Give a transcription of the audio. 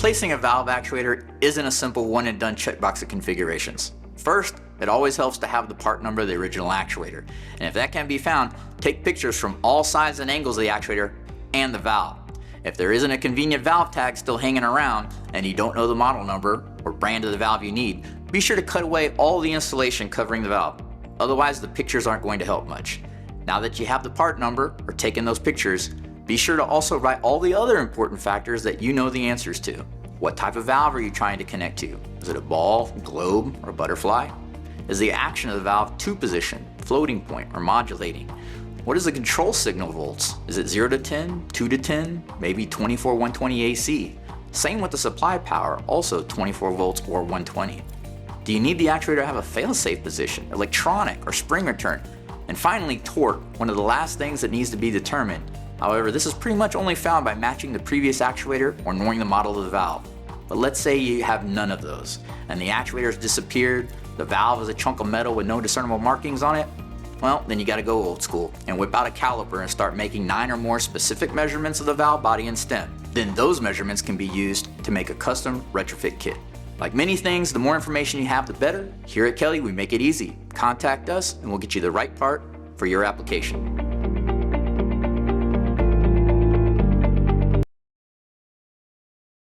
Replacing a valve actuator isn't a simple one and done checkbox of configurations. First, it always helps to have the part number of the original actuator, and if that can't be found, take pictures from all sides and angles of the actuator and the valve. If there isn't a convenient valve tag still hanging around and you don't know the model number or brand of the valve you need, be sure to cut away all the installation covering the valve. Otherwise, the pictures aren't going to help much. Now that you have the part number or taken those pictures, be sure to also write all the other important factors that you know the answers to. What type of valve are you trying to connect to? Is it a ball, globe, or butterfly? Is the action of the valve 2-position, floating point, or modulating? What is the control signal volts? Is it 0 to 10, 2 to 10, maybe 24 120 AC? Same with the supply power, also 24 volts or 120. Do you need the actuator to have a fail-safe position, electronic, or spring return? And finally, torque, one of the last things that needs to be determined. However, this is pretty much only found by matching the previous actuator or knowing the model of the valve. But let's say you have none of those, and the actuator has disappeared, the valve is a chunk of metal with no discernible markings on it. Well, then you gotta go old school and whip out a caliper and start making 9 or more specific measurements of the valve body and stem. Then those measurements can be used to make a custom retrofit kit. Like many things, the more information you have, the better. Here at Kele, we make it easy. Contact us and we'll get you the right part for your application.